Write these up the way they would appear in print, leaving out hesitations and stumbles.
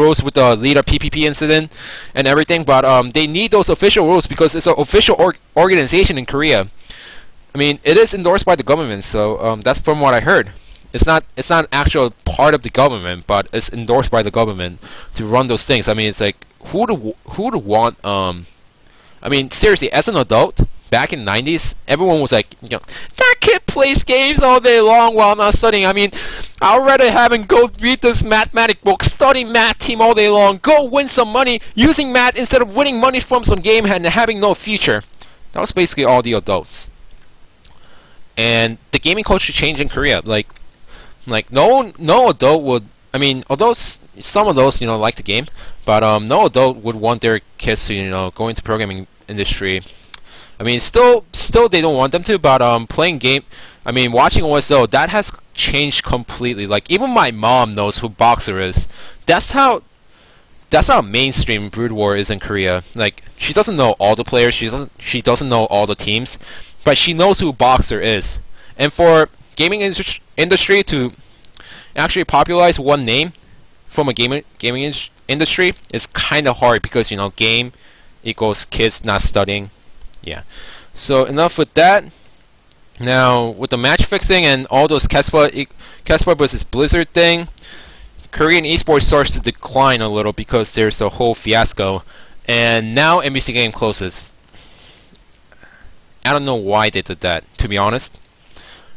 rules with the leader PPP incident and everything, but they need those official rules because it's an official organization in Korea. I mean, it is endorsed by the government, so that's from what I heard. It's not an actual part of the government, but it's endorsed by the government to run those things. I mean, it's like who would want I mean, seriously, as an adult, back in the 90s, everyone was like, you know, that kid plays games all day long while I'm not studying. I mean, I'd rather have him go read this mathematic book, study math team all day long, go win some money using math instead of winning money from some game and having no future. That was basically all the adults. And the gaming culture changed in Korea. Like no adult would. I mean, although some of those, you know, like the game, but no adult would want their kids to, you know, go into programming industry. I mean, still they don't want them to, but playing game, I mean, watching OSO, that has changed completely. Like, even my mom knows who Boxer is. That's how mainstream Brood War is in Korea. Like, she doesn't know all the players, she doesn't know all the teams, but she knows who Boxer is. And for gaming industry to actually popularize one name from a gaming industry is kind of hard because, you know, game equals kids not studying. Yeah. So enough with that. Now with the match fixing and all those Kespa versus Blizzard thing, Korean esports starts to decline a little because there's a whole fiasco, and now NBC Game closes. I don't know why they did that, to be honest.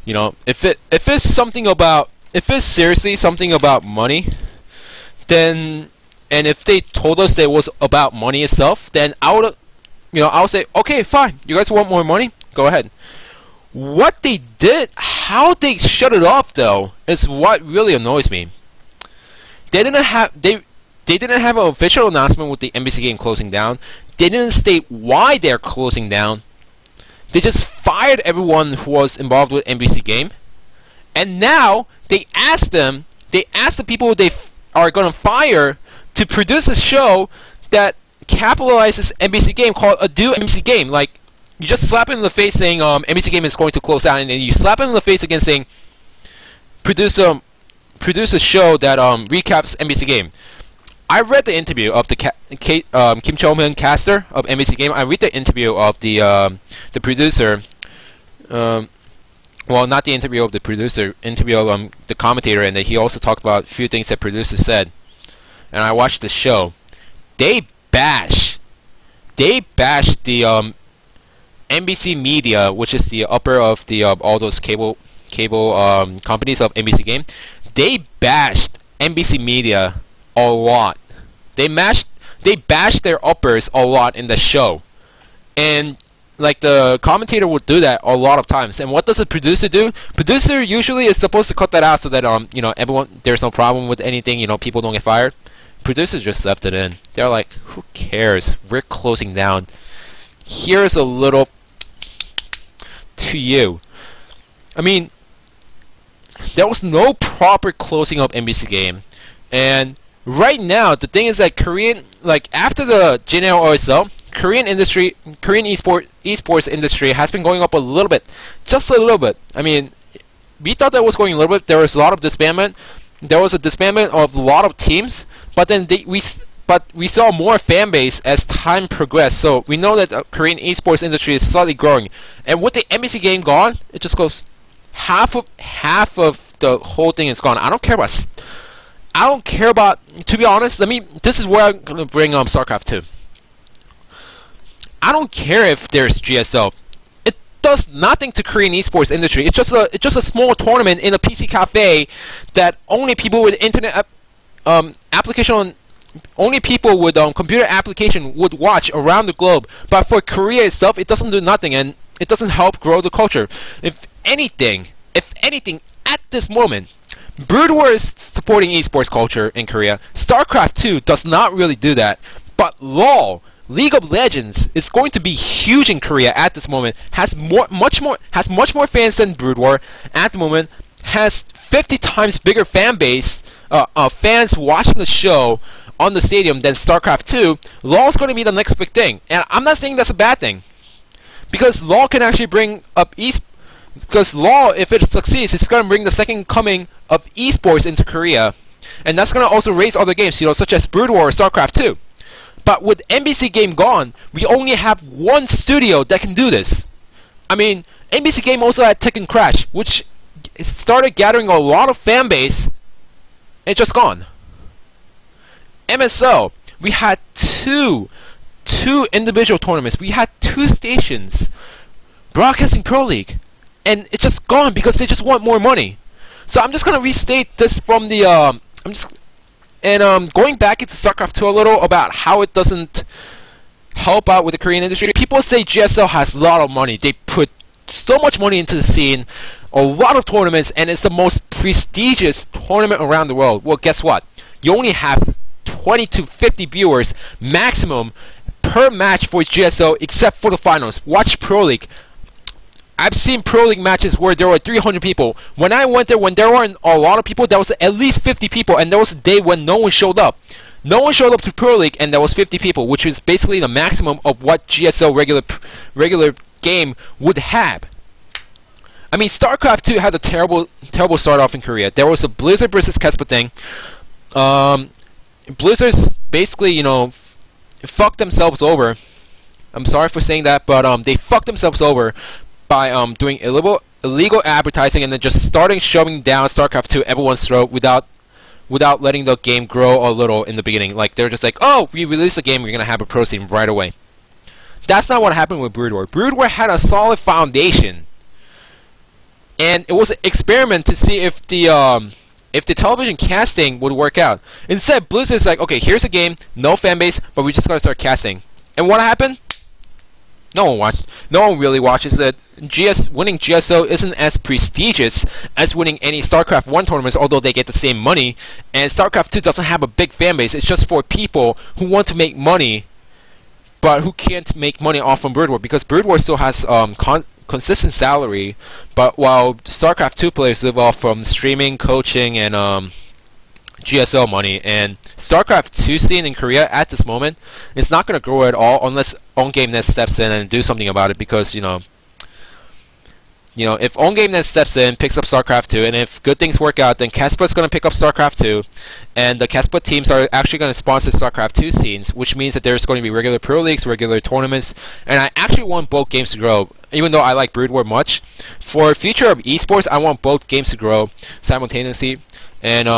You know, if it's seriously something about money, then, and if they told us that it was about money itself, then I would say, okay, fine, you guys want more money? Go ahead. What they did, how they shut it off though, is what really annoys me. They didn't have an official announcement with the NBC Game closing down. They didn't state why they're closing down. They just fired everyone who was involved with NBC Game, and now they asked the people they are going to fire to produce a show that capitalizes NBC Game called Ado NBC Game. Like, you just slap it in the face saying NBC Game is going to close down, and then you slap it in the face again saying produce a show that recaps NBC Game. I read the interview of the Kim Cho-min caster of NBC Game. I read the interview of the producer. Well, not the interview of the producer, interview of the commentator, and he also talked about a few things that producer said. And I watched the show. They bash the NBC Media, which is the upper of the all those cable companies of NBC Game. They bashed NBC Media a lot. They bashed their uppers a lot in the show, and like the commentator would do that a lot of times. And what does the producer do? Producer usually is supposed to cut that out so that you know, everyone, there's no problem with anything, you know, people don't get fired. Producers just left it in. They're like, who cares? We're closing down. Here's a little to you. I mean, there was no proper closing of NBC Game, and right now the thing is that Korean, like after the JNL OSL, Korean esports industry has been going up a little bit, just a little bit. I mean, we thought that was going a little bit. There was a lot of disbandment. There was a disbandment of a lot of teams, but then we saw more fan base as time progressed. So we know that the Korean esports industry is slowly growing. And with the NBC Game gone, it just goes half of the whole thing is gone. I don't care about. To be honest, this is where I'm gonna bring StarCraft 2. I don't care if there's GSO. It does nothing to Korean esports industry. It's just a small tournament in a PC cafe that only people with internet application, only people with computer application would watch around the globe. But for Korea itself, it doesn't do nothing, and it doesn't help grow the culture. If anything, at this moment, Brood War is supporting esports culture in Korea. StarCraft 2 does not really do that. But LoL, League of Legends, is going to be huge in Korea at this moment. Has much more fans than Brood War at the moment. Has 50 times bigger fan base, fans watching the show on the stadium than StarCraft 2. LoL is going to be the next big thing, and I'm not saying that's a bad thing, because LoL can actually bring up because LoL, if it succeeds, it's going to bring the second coming of esports into Korea. and that's gonna also raise other games, you know, such as Brood War or StarCraft 2. But with NBC Game gone, we only have one studio that can do this. I mean, NBC Game also had Tekken Crash, which started gathering a lot of fan base, and it's just gone. MSL, we had two individual tournaments. We had 2 stations broadcasting Pro League, and it's just gone because they just want more money. So I'm just gonna restate this from the going back into StarCraft 2 a little about how it doesn't help out with the Korean industry. People say GSL has a lot of money. They put so much money into the scene, a lot of tournaments, and it's the most prestigious tournament around the world. Well, guess what? You only have 20 to 50 viewers maximum per match for GSL, except for the finals. Watch Pro League. I've seen Pro League matches where there were 300 people. When I went there, when there weren't a lot of people, there was at least 50 people, and there was a day when no one showed up. No one showed up to Pro League, and there was 50 people, which is basically the maximum of what GSL regular game would have. I mean, StarCraft 2 had a terrible start off in Korea. There was a Blizzard versus Kespa thing. Blizzard's basically, you know, fucked themselves over. I'm sorry for saying that, but they fucked themselves over by doing illegal advertising and then just starting shoving down StarCraft 2 everyone's throat without letting the game grow a little in the beginning. Like, they're just like, oh, we release a game, we're gonna have a pro scene right away. That's not what happened with Brood War. Brood War had a solid foundation, and it was an experiment to see if the television casting would work out. Instead, Blizzard's like, okay, here's a game, no fan base, but we just gotta start casting. And what happened? No one really watches it. Winning GSO isn't as prestigious as winning any StarCraft 1 tournaments, although they get the same money. And StarCraft 2 doesn't have a big fan base. It's just for people who want to make money, but who can't make money off from Brood War, because Brood War still has consistent salary, but while StarCraft 2 players live off from streaming, coaching, and GSL money. And StarCraft 2 scene in Korea at this moment is not going to grow at all unless OnGameNet steps in and do something about it, because you know if OnGameNet steps in, picks up StarCraft 2, and if good things work out, then Kespa's going to pick up StarCraft 2, and the Kespa teams are actually going to sponsor StarCraft 2 scenes, which means that there's going to be regular Pro Leagues, regular tournaments, and I actually want both games to grow, even though I like Brood War much. For future of esports, I want both games to grow simultaneously, and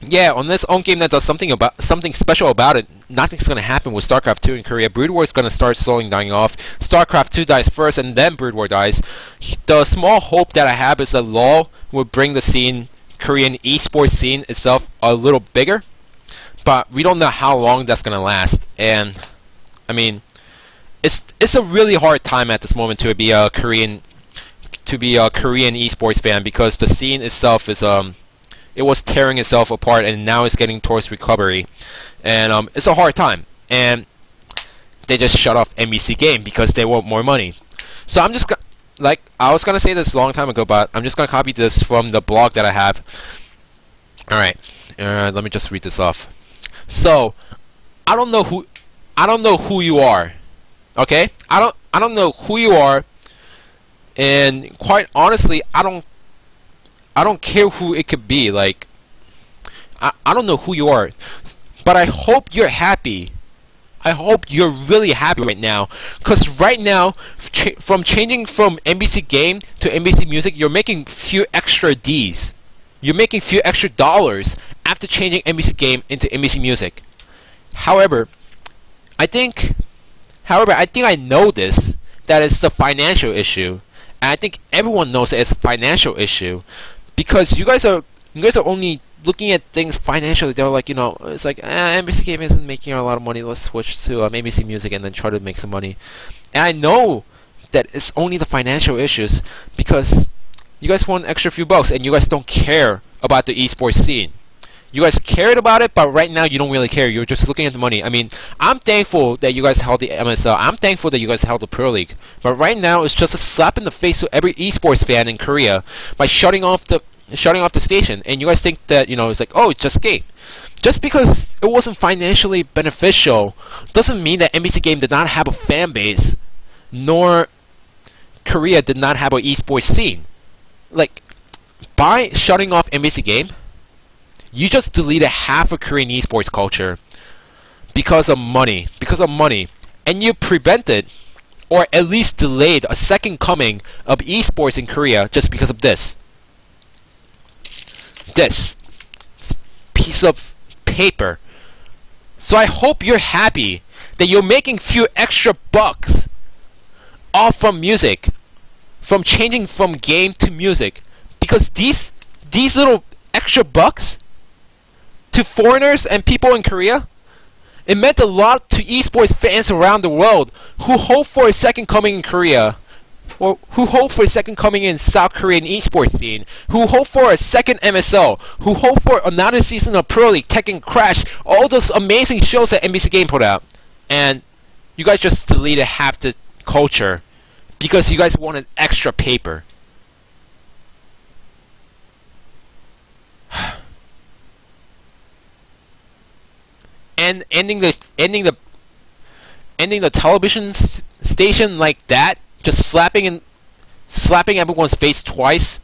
yeah, unless OnGameNet does something special about it, nothing's going to happen with StarCraft 2 in Korea. Brood War is going to start slowly dying off. StarCraft 2 dies first, and then Brood War dies. The small hope that I have is that LoL will bring the scene, Korean esports scene itself, a little bigger, but we don't know how long that's going to last. And I mean, it's a really hard time at this moment to be a Korean esports fan, because the scene itself is it was tearing itself apart, and now it's getting towards recovery, and it's a hard time. And they just shut off NBC Game because they want more money. So I'm just like, I was gonna say this a long time ago, but I'm just gonna copy this from the blog that I have. All right, let me just read this off. So I don't know who you are. Okay, I don't know who you are, and quite honestly, I don't care who it could be. Like, I don't know who you are, but I hope you're happy. I hope you're really happy right now, because right now, from changing from NBC Game to NBC Music, you're making few extra Ds. You're making few extra dollars after changing NBC Game into NBC Music. However, I think I know this, that it's the financial issue, and I think everyone knows that it's a financial issue. Because you guys are only looking at things financially. They're like, it's like, NBC Game isn't making a lot of money, let's switch to NBC Music and then try to make some money. And I know that it's only the financial issues, because you guys want an extra few bucks, and you guys don't care about the esports scene. You guys cared about it, but right now you don't really care. You're just looking at the money. I mean, I'm thankful that you guys held the MSL. I'm thankful that you guys held the Pro League. But right now, it's just a slap in the face to every esports fan in Korea by shutting off the station. And you guys think that, it's like, oh, it's just game. Just because it wasn't financially beneficial doesn't mean that NBC Game did not have a fan base, nor Korea did not have an esports scene. Like, by shutting off NBC Game, You just deleted half of Korean esports culture because of money. And you prevented, or at least delayed, a second coming of esports in Korea just because of this. This piece of paper. So I hope you're happy that you're making few extra bucks off from music, from changing from game to music, because these little extra bucks to foreigners and people in Korea, it meant a lot to esports fans around the world who hope for a second coming in Korea, or who hope for a second coming in South Korean esports scene, who hope for a second MSO, who hope for another season of Pro League, Tekken Crash, all those amazing shows that NBC Game put out. And you guys just deleted half the culture because you guys wanted extra paper. And ending the television station like that, just slapping everyone's face twice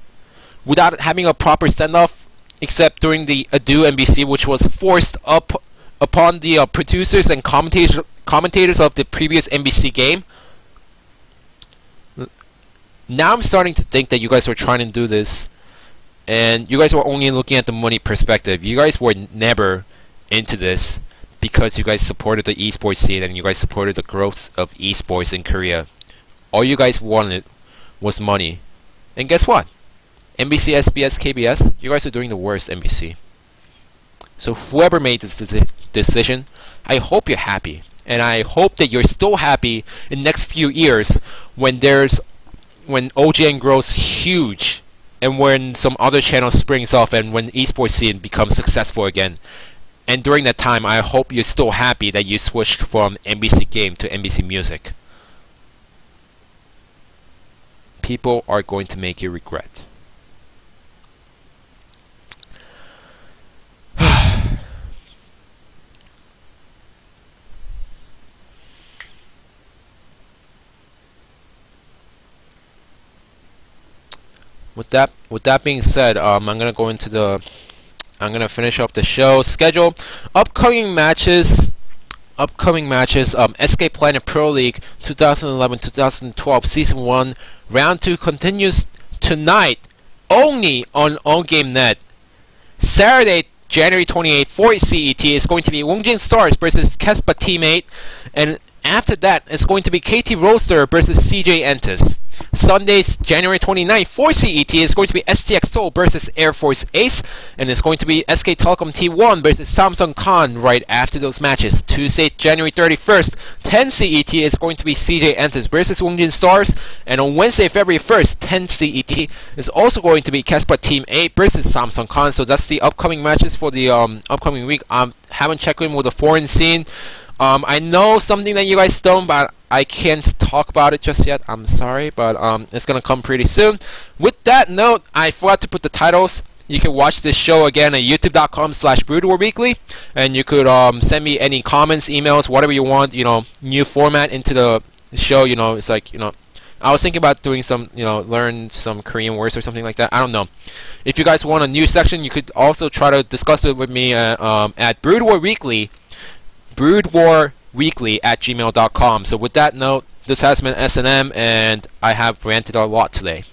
without having a proper send-off, except during the Ado NBC, which was forced upon the producers and commentators of the previous NBC game. Now I'm starting to think that you guys were trying to do this, and you guys were only looking at the money perspective. You guys were never into this because you guys supported the esports scene and you guys supported the growth of esports in Korea. All you guys wanted was money. And guess what? NBC, SBS, KBS, you guys are doing the worst, NBC. So whoever made this decision, I hope you're happy. And I hope that you're still happy in the next few years when OGN grows huge and when some other channel springs off and when esports scene becomes successful again. And during that time, I hope you're still happy that you switched from NBC Game to NBC Music. People are going to make you regret. With that being said, I'm gonna finish up the show schedule. Upcoming matches. SK Planet Pro League 2011-2012 Season 1 Round 2 continues tonight only on OnGameNet. Saturday, January 28th, for CET, is going to be Wongjin Stars versus Kespa Teammate, and after that, it's going to be KT Roaster versus CJ Entus. Sunday, January 29th, for CET, is going to be STX Seoul versus Air Force Ace, and it's going to be SK Telecom T1 versus Samsung Con right after those matches. Tuesday, January 31st, 10 CET, is going to be CJ Entus versus Wongjin Stars, and on Wednesday, February 1st, 10 CET, is also going to be Kespa Team 8 versus Samsung Con. So that's the upcoming matches for the upcoming week. Haven't checked in with the foreign scene. I know something that you guys don't, but I can't talk about it just yet. I'm sorry, but it's gonna come pretty soon. With that note, I forgot to put the titles. You can watch this show again at youtube.com/BroodWarWeekly, and you could send me any comments, emails, whatever you want. You know, new format into the show. You know, it's like, you know, I was thinking about doing some, you know, learn some Korean words or something like that. I don't know. If you guys want a new section, you could also try to discuss it with me at BroodWarWeekly. BroodWarWeekly@gmail.com. So with that note, this has been S&M, and I have ranted a lot today.